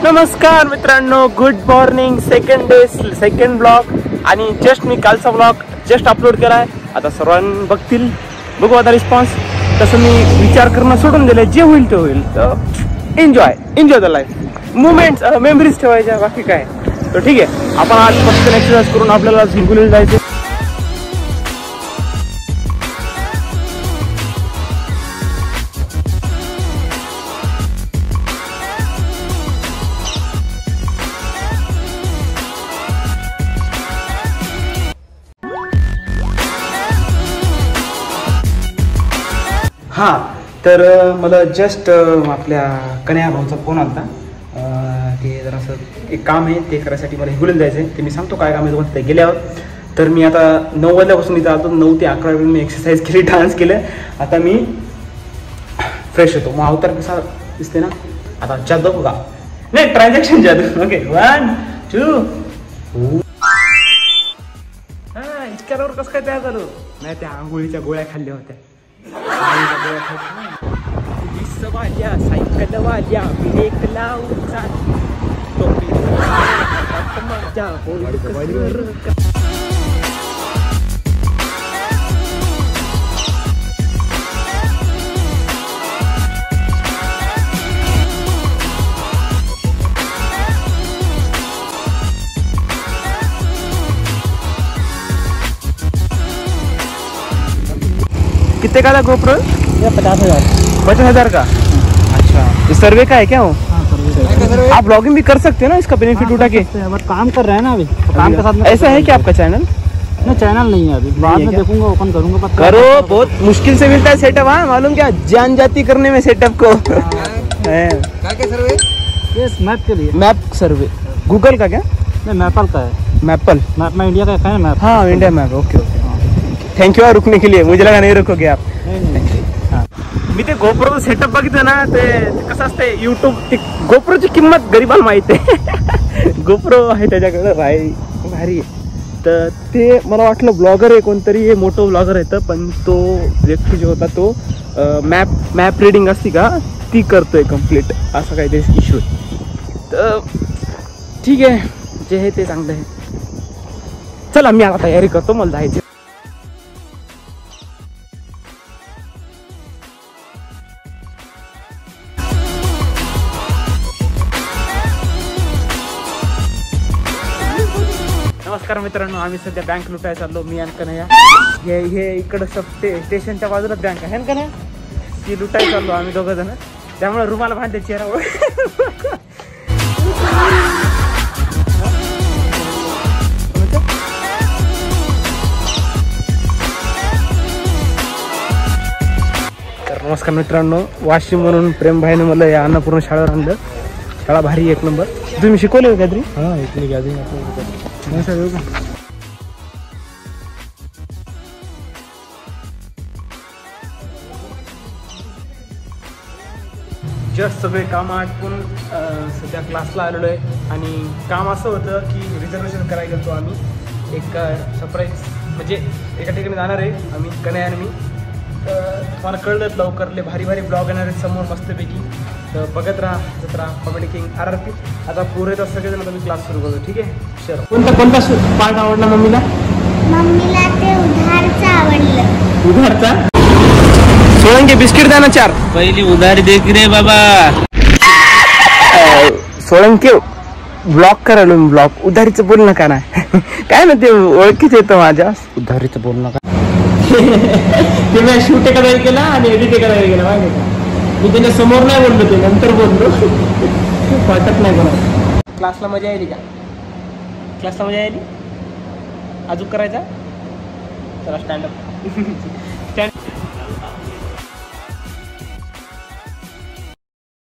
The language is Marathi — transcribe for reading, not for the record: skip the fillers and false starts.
नमस्कार मित्रांनो, गुड मॉर्निंग. सेकंड ब्लॉग आणि जस्ट मी कालचा ब्लॉग जस्ट अपलोड केला आहे. आता सर्वांनी बघतील, बघू आता रिस्पॉन्स. तसं मी विचार करणं सोडून दिलं, जे होईल ते होईल. तर enjoy the life, moments, memories ठेवायच्या, बाकी काय. तर ठीक आहे, आपण आज फक्त एक्सरसाइज करून आपल्याला झिंकुलीला जायचे. हां, तर मला जस्ट आपल्या कन्या भाऊचा फोन आला. ते जरासं एक काम आहे, ते करायसाठी मला हिंगोलीला जायचं आहे. ते मी सांगतो काय काम आहे तुम्हाला ते गेल्यावर. तर मी आता 9 वाजल्यापासून इथं आलो. 9 ते 11 वेळ मी एक्सरसाइज केली, डान्स केलं. आता मी फ्रेश होतो. मग अवतार कसा दिसते ना. आता जादू बघा, नाही ट्रान्झॅक्शन जादू. ओके, 1 2. हां, इतक्यावर कसं काय तयार झालं? नाही, त्या आंघोळीच्या गोळ्या खाल्ल्या होत्या. वाल्या सायकल वाल्या ब्रेक लावूचा टोपी माझ्या कितने का था GoPro? 50,000. 50,000 का. अच्छा, ये सर्वे का है क्या वो? आप ब्लॉगिंग भी कर सकते हैं ना, इसका बेनिफिट उठा के. बट काम कर रहे हैं ना अभी, काम के साथ में. ऐसा है क्या आपका चैनल? नहीं, चैनल नहीं है अभी, बाद में देखूंगा, ओपन करूंगा. करो, बहुत मुश्किल से मिलता है सेटअप. हाँ, मालूम क्या, जान जाती करने में सेटअप को. क्या सर्वे? ये मैप के लिए. मैप सर्वे गूगल का क्या? नहीं, मैपल का है. मैपल मैप में इंडिया का है मैप. हाँ, India map. Okay okay, thank you रुकने के लिए. मुझे लगा नहीं रुकोगे आप. मी ते गोप्रोचं सेटअप बघितलं ना, ते कसं असते यूट्यूब. ती गोप्रोची किंमत गरीबाला माहिती आहे. गोप्रो आहे त्याच्याकडं, भारी आहे. तर ते मला वाटलं ब्लॉगर आहे कोणतरी, हे मोठं ब्लॉगर आहे. तर पण तो व्यक्ती जो होता तो मॅप रिडिंग असती का ती करतोय कम्प्लीट, असं काहीतरी इश्यू आहे. तर ठीक आहे, जे आहे ते चांगलं आहे. चला, मी आता तयारी करतो, मला जायचं. नमस्कार मित्रांनो, आम्ही सध्या बँक लुटायला चाललो. मी आणि कन्हैया. हे इकडं स्टेशनच्या बाजूला बँक आहे ना, ती लुटायला चाललो आम्ही दोघं जण. त्यामुळे रुमाला बांधते चेहऱ्यावर. तर नमस्कार मित्रांनो, वाशिम म्हणून प्रेमभाईने मला या अन्नपूर्ण शाळेवर आणलं. शाळा भारी, एक नंबर. तुम्ही शिकवले काहीतरी? हां, इतनी गॅदरिंग नाही सर, येऊ का? जस्ट सगळे कामं आटपून सध्या क्लासला आलेलो आहे. आणि काम असं होतं की रिझर्वेशन करायला गेलो आम्ही. एक सरप्राईज म्हणजे एका ठिकाणी जाणार आहे आम्ही, कन्हैया आणि मी. तर तुम्हाला कळलं लवकरले भारी ब्लॉग येणार आहेत समोर मस्तपैकी. तर बघत राहा, जत्रा कॉमेडी किंग RRP. आता पुरे तर सगळेजण तुम्ही क्लास सुरू करतो. ठीक आहे, चलो. कोणता पार्ट आवडला मम्मीला? मम्मीला ते उधारचं आवडलं. उधारचा? सोळंके बिस्किट द्या ना 4. पहिली उधारी दे की रे बाबा. सोळंके ब्लॉक करायलो मी. ब्लॉक उधारीचं बोल नका ना. काय ना ते ओळखीच येतं माझ्या. उधारीचं बोल नका. ते मी शूट एका जागी केला आणि एडिट एका जागी केला, माहिती का. मी त्याच्या समोर नाही बोललो, ते नंतर बोललो. वाटत नाही कोणा. क्लासला मजा आली का? क्लासला मजा आली? अजून करायचा? चला स्टँडअप.